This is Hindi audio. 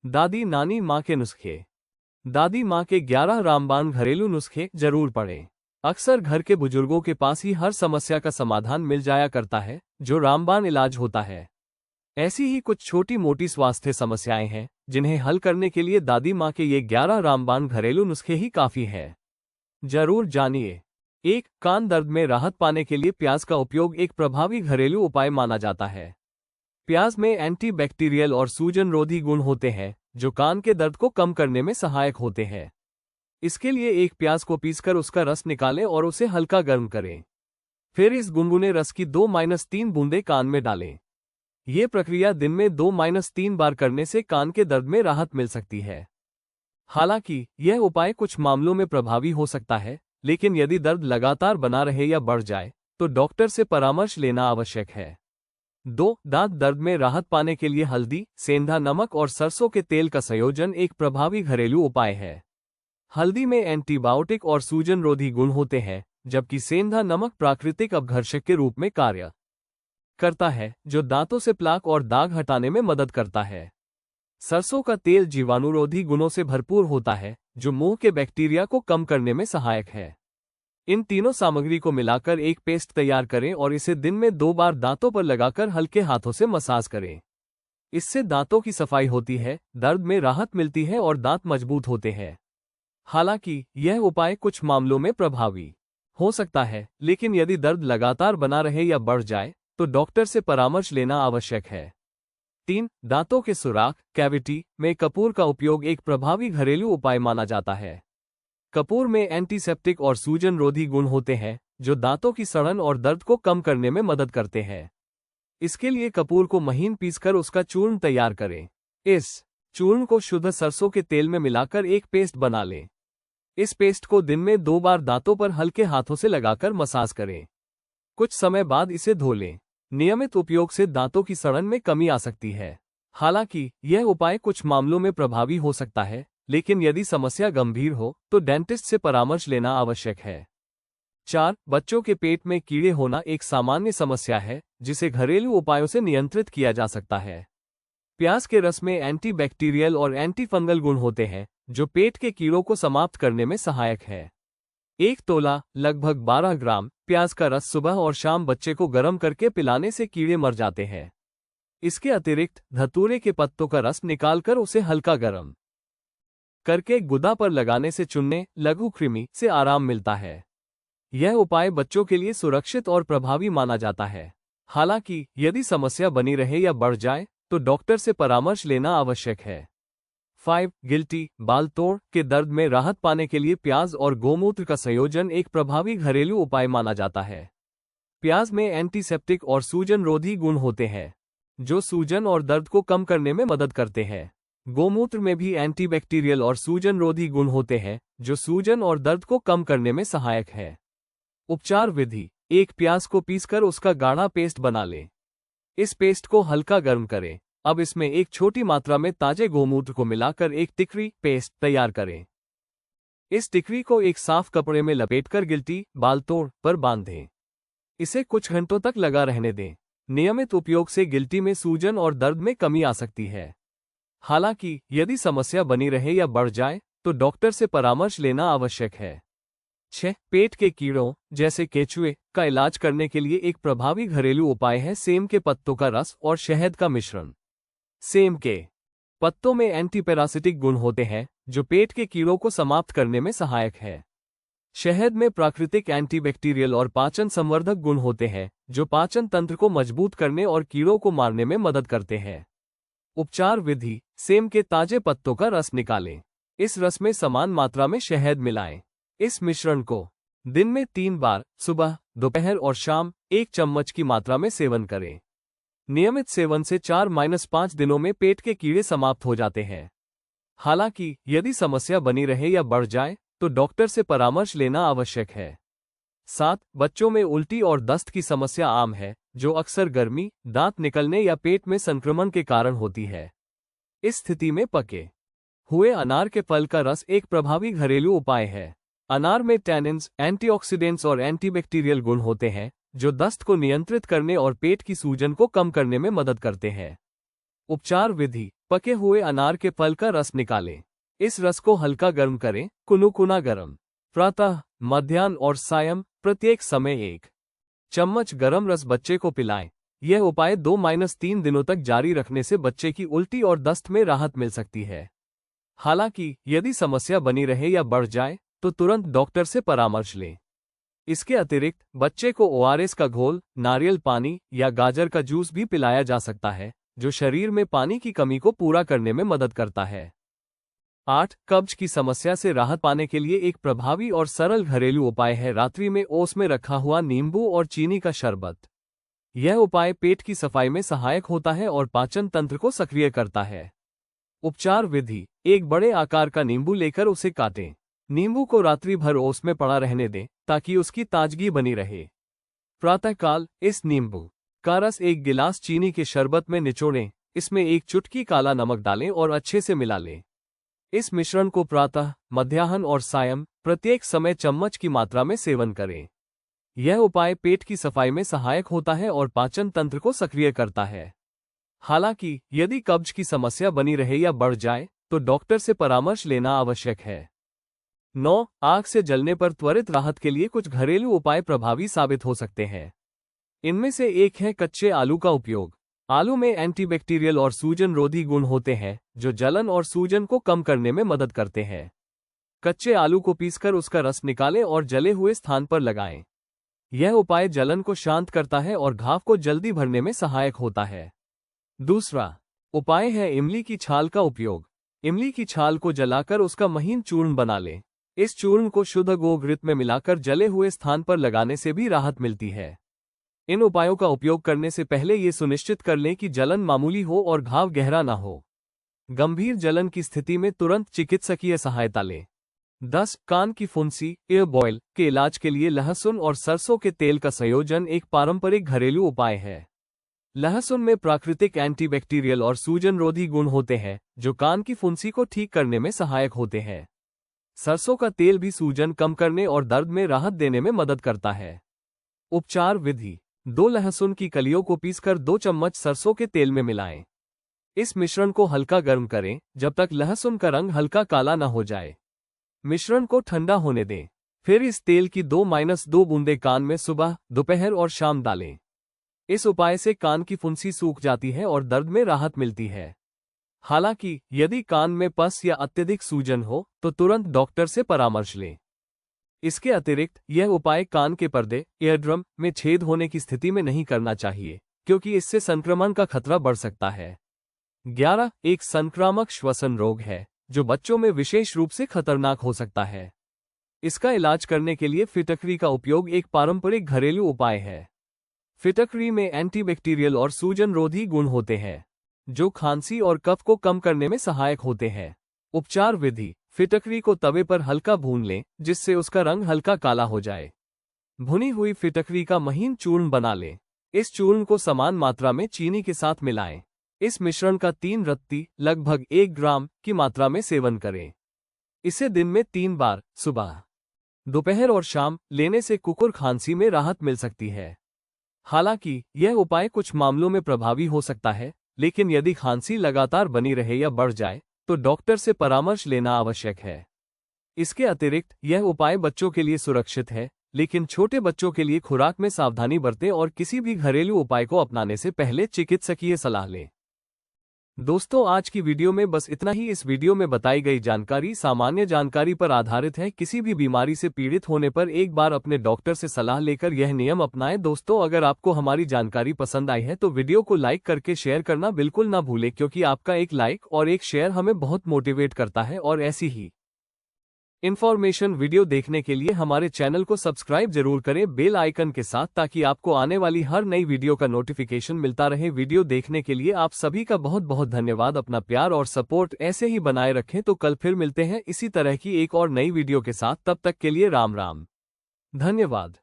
दादी नानी माँ के नुस्खे। दादी माँ के 11 रामबाण घरेलू नुस्खे जरूर पढ़ें। अक्सर घर के बुजुर्गों के पास ही हर समस्या का समाधान मिल जाया करता है, जो रामबाण इलाज होता है। ऐसी ही कुछ छोटी मोटी स्वास्थ्य समस्याएं हैं जिन्हें हल करने के लिए दादी माँ के ये 11 रामबाण घरेलू नुस्खे ही काफी है। जरूर जानिए। 1. कान दर्द में राहत पाने के लिए प्याज का उपयोग एक प्रभावी घरेलू उपाय माना जाता है। प्याज में एंटीबैक्टीरियल और सूजनरोधी गुण होते हैं, जो कान के दर्द को कम करने में सहायक होते हैं। इसके लिए एक प्याज को पीसकर उसका रस निकालें और उसे हल्का गर्म करें। फिर इस गुनगुने रस की 2-3 बूंदें कान में डालें। ये प्रक्रिया दिन में 2-3 बार करने से कान के दर्द में राहत मिल सकती है। हालांकि यह उपाय कुछ मामलों में प्रभावी हो सकता है, लेकिन यदि दर्द लगातार बना रहे या बढ़ जाए तो डॉक्टर से परामर्श लेना आवश्यक है। 2. दांत दर्द में राहत पाने के लिए हल्दी, सेंधा नमक और सरसों के तेल का संयोजन एक प्रभावी घरेलू उपाय है। हल्दी में एंटीबायोटिक और सूजनरोधी गुण होते हैं, जबकि सेंधा नमक प्राकृतिक अपघर्षक के रूप में कार्य करता है, जो दांतों से प्लाक और दाग हटाने में मदद करता है। सरसों का तेल जीवाणुरोधी गुणों से भरपूर होता है, जो मुंह के बैक्टीरिया को कम करने में सहायक है। इन तीनों सामग्री को मिलाकर एक पेस्ट तैयार करें और इसे दिन में 2 बार दांतों पर लगाकर हल्के हाथों से मसाज करें। इससे दांतों की सफाई होती है, दर्द में राहत मिलती है और दांत मजबूत होते हैं। हालांकि यह उपाय कुछ मामलों में प्रभावी हो सकता है, लेकिन यदि दर्द लगातार बना रहे या बढ़ जाए तो डॉक्टर से परामर्श लेना आवश्यक है। 3. दांतों के सुराख कैविटी में कपूर का उपयोग एक प्रभावी घरेलू उपाय माना जाता है। कपूर में एंटीसेप्टिक और सूजनरोधी गुण होते हैं, जो दांतों की सड़न और दर्द को कम करने में मदद करते हैं। इसके लिए कपूर को महीन पीसकर उसका चूर्ण तैयार करें। इस चूर्ण को शुद्ध सरसों के तेल में मिलाकर एक पेस्ट बना लें। इस पेस्ट को दिन में 2 बार दांतों पर हल्के हाथों से लगाकर मसाज करें। कुछ समय बाद इसे धो लें। नियमित उपयोग से दांतों की सड़न में कमी आ सकती है। हालांकि यह उपाय कुछ मामलों में प्रभावी हो सकता है, लेकिन यदि समस्या गंभीर हो तो डेंटिस्ट से परामर्श लेना आवश्यक है। 4. बच्चों के पेट में कीड़े होना एक सामान्य समस्या है, जिसे घरेलू उपायों से नियंत्रित किया जा सकता है। प्याज के रस में एंटीबैक्टीरियल और एंटीफंगल गुण होते हैं, जो पेट के कीड़ों को समाप्त करने में सहायक है। 1 तोला लगभग 12 ग्राम प्याज का रस सुबह और शाम बच्चे को गर्म करके पिलाने से कीड़े मर जाते हैं। इसके अतिरिक्त धतूरे के पत्तों का रस निकालकर उसे हल्का गर्म करके गुदा पर लगाने से चुनने लघु कृमि से आराम मिलता है। यह उपाय बच्चों के लिए सुरक्षित और प्रभावी माना जाता है। हालांकि यदि समस्या बनी रहे या बढ़ जाए तो डॉक्टर से परामर्श लेना आवश्यक है। 5. गिल्टी बाल तोड़ के दर्द में राहत पाने के लिए प्याज और गोमूत्र का संयोजन एक प्रभावी घरेलू उपाय माना जाता है। प्याज में एंटीसेप्टिक और सूजनरोधी गुण होते हैं, जो सूजन और दर्द को कम करने में मदद करते हैं। गोमूत्र में भी एंटीबैक्टीरियल और सूजनरोधी गुण होते हैं, जो सूजन और दर्द को कम करने में सहायक है। उपचार विधि: 1 प्याज को पीसकर उसका गाढ़ा पेस्ट बना लें। इस पेस्ट को हल्का गर्म करें। अब इसमें एक छोटी मात्रा में ताजे गोमूत्र को मिलाकर एक तिकड़ी पेस्ट तैयार करें। इस तिकड़ी को एक साफ कपड़े में लपेटकर गिल्टी बाल तोड़ पर बांधें। इसे कुछ घंटों तक लगा रहने दें। नियमित उपयोग से गिल्टी में सूजन और दर्द में कमी आ सकती है। हालांकि यदि समस्या बनी रहे या बढ़ जाए तो डॉक्टर से परामर्श लेना आवश्यक है। 6. पेट के कीड़ों जैसे केचुए का इलाज करने के लिए एक प्रभावी घरेलू उपाय है सेम के पत्तों का रस और शहद का मिश्रण। सेम के पत्तों में एंटीपैरासिटिक गुण होते हैं, जो पेट के कीड़ों को समाप्त करने में सहायक है। शहद में प्राकृतिक एंटीबैक्टीरियल और पाचन संवर्धक गुण होते हैं, जो पाचन तंत्र को मजबूत करने और कीड़ों को मारने में मदद करते हैं। उपचार विधि: सेम के ताजे पत्तों का रस निकालें। इस रस में समान मात्रा में शहद मिलाएं। इस मिश्रण को दिन में 3 बार सुबह, दोपहर और शाम 1 चम्मच की मात्रा में सेवन करें। नियमित सेवन से 4-5 दिनों में पेट के कीड़े समाप्त हो जाते हैं। हालांकि यदि समस्या बनी रहे या बढ़ जाए तो डॉक्टर से परामर्श लेना आवश्यक है। 7. बच्चों में उल्टी और दस्त की समस्या आम है, जो अक्सर गर्मी, दांत निकलने या पेट में संक्रमण के कारण होती है। इस स्थिति में पके हुए अनार के फल का रस एक प्रभावी घरेलू उपाय है। अनार में टैनिन्स, एंटीऑक्सीडेंट्स और एंटीबैक्टीरियल गुण होते हैं, जो दस्त को नियंत्रित करने और पेट की सूजन को कम करने में मदद करते हैं। उपचार विधि: पके हुए अनार के फल का रस निकालें। इस रस को हल्का गर्म करें, कुनकुना गर्म। प्रातः, मध्याह्न और सायं प्रत्येक समय 1 चम्मच गर्म रस बच्चे को पिलाएं। यह उपाय 2-3 दिनों तक जारी रखने से बच्चे की उल्टी और दस्त में राहत मिल सकती है। हालांकि यदि समस्या बनी रहे या बढ़ जाए तो तुरंत डॉक्टर से परामर्श लें। इसके अतिरिक्त बच्चे को ओआरएस का घोल, नारियल पानी या गाजर का जूस भी पिलाया जा सकता है, जो शरीर में पानी की कमी को पूरा करने में मदद करता है। 8. कब्ज की समस्या से राहत पाने के लिए एक प्रभावी और सरल घरेलू उपाय है रात्रि में ओस में रखा हुआ नींबू और चीनी का शरबत। यह उपाय पेट की सफाई में सहायक होता है और पाचन तंत्र को सक्रिय करता है। उपचार विधि: एक बड़े आकार का नींबू लेकर उसे काटें। नींबू को रात्रि भर ओस में पड़ा रहने दें ताकि उसकी ताजगी बनी रहे। प्रातःकाल इस नींबू का रस 1 गिलास चीनी के शरबत में निचोड़ें। इसमें 1 चुटकी काला नमक डालें और अच्छे से मिला लें। इस मिश्रण को प्रातः, मध्याह्न और सायं प्रत्येक समय चम्मच की मात्रा में सेवन करें। यह उपाय पेट की सफाई में सहायक होता है और पाचन तंत्र को सक्रिय करता है। हालांकि यदि कब्ज की समस्या बनी रहे या बढ़ जाए तो डॉक्टर से परामर्श लेना आवश्यक है। 9. आग से जलने पर त्वरित राहत के लिए कुछ घरेलू उपाय प्रभावी साबित हो सकते हैं। इनमें से एक है कच्चे आलू का उपयोग। आलू में एंटीबैक्टीरियल और सूजन रोधी गुण होते हैं, जो जलन और सूजन को कम करने में मदद करते हैं। कच्चे आलू को पीसकर उसका रस निकालें और जले हुए स्थान पर लगाएं। यह उपाय जलन को शांत करता है और घाव को जल्दी भरने में सहायक होता है। दूसरा उपाय है इमली की छाल का उपयोग। इमली की छाल को जलाकर उसका महीन चूर्ण बना लें। इस चूर्ण को शुद्ध गोघृत में मिलाकर जले हुए स्थान पर लगाने से भी राहत मिलती है। इन उपायों का उपयोग करने से पहले ये सुनिश्चित कर लें कि जलन मामूली हो और घाव गहरा न हो। गंभीर जलन की स्थिति में तुरंत चिकित्सकीय सहायता लें। 10. कान की फुंसी ईयर बॉयल के इलाज के लिए लहसुन और सरसों के तेल का संयोजन एक पारंपरिक घरेलू उपाय है। लहसुन में प्राकृतिक एंटीबैक्टीरियल और सूजन रोधी गुण होते हैं, जो कान की फुंसी को ठीक करने में सहायक होते हैं। सरसों का तेल भी सूजन कम करने और दर्द में राहत देने में मदद करता है। उपचार विधि: 2 लहसुन की कलियों को पीसकर 2 चम्मच सरसों के तेल में मिलाएं। इस मिश्रण को हल्का गर्म करें जब तक लहसुन का रंग हल्का काला न हो जाए। मिश्रण को ठंडा होने दें। फिर इस तेल की 2-2 बूंदें कान में सुबह, दोपहर और शाम डालें। इस उपाय से कान की फुंसी सूख जाती है और दर्द में राहत मिलती है। हालांकि यदि कान में पस या अत्यधिक सूजन हो तो तुरंत डॉक्टर से परामर्श लें। इसके अतिरिक्त यह उपाय कान के पर्दे ईयरड्रम में छेद होने की स्थिति में नहीं करना चाहिए, क्योंकि इससे संक्रमण का खतरा बढ़ सकता है। 11. एक संक्रामक श्वसन रोग है जो बच्चों में विशेष रूप से खतरनाक हो सकता है। इसका इलाज करने के लिए फिटकरी का उपयोग एक पारंपरिक घरेलू उपाय है। फिटकरी में एंटीबैक्टीरियल और सूजन रोधी गुण होते हैं, जो खांसी और कफ को कम करने में सहायक होते हैं। उपचार विधि: फिटकरी को तवे पर हल्का भून लें जिससे उसका रंग हल्का काला हो जाए। भुनी हुई फिटकरी का महीन चूर्ण बना लें। इस चूर्ण को समान मात्रा में चीनी के साथ मिलाएं। इस मिश्रण का 3 रत्ती लगभग 1 ग्राम की मात्रा में सेवन करें। इसे दिन में 3 बार सुबह, दोपहर और शाम लेने से कुकुर खांसी में राहत मिल सकती है। हालांकि यह उपाय कुछ मामलों में प्रभावी हो सकता है, लेकिन यदि खांसी लगातार बनी रहे या बढ़ जाए तो डॉक्टर से परामर्श लेना आवश्यक है। इसके अतिरिक्त यह उपाय बच्चों के लिए सुरक्षित है, लेकिन छोटे बच्चों के लिए खुराक में सावधानी बरतें और किसी भी घरेलू उपाय को अपनाने से पहले चिकित्सकीय सलाह लें। दोस्तों, आज की वीडियो में बस इतना ही। इस वीडियो में बताई गई जानकारी सामान्य जानकारी पर आधारित है। किसी भी बीमारी से पीड़ित होने पर एक बार अपने डॉक्टर से सलाह लेकर यह नियम अपनाएं। दोस्तों, अगर आपको हमारी जानकारी पसंद आई है तो वीडियो को लाइक करके शेयर करना बिल्कुल ना भूलें, क्योंकि आपका एक लाइक और एक शेयर हमें बहुत मोटिवेट करता है। और ऐसी ही इन्फॉर्मेशन वीडियो देखने के लिए हमारे चैनल को सब्सक्राइब जरूर करें बेल आइकन के साथ, ताकि आपको आने वाली हर नई वीडियो का नोटिफिकेशन मिलता रहे। वीडियो देखने के लिए आप सभी का बहुत बहुत धन्यवाद। अपना प्यार और सपोर्ट ऐसे ही बनाए रखें। तो कल फिर मिलते हैं इसी तरह की एक और नई वीडियो के साथ। तब तक के लिए राम राम, धन्यवाद।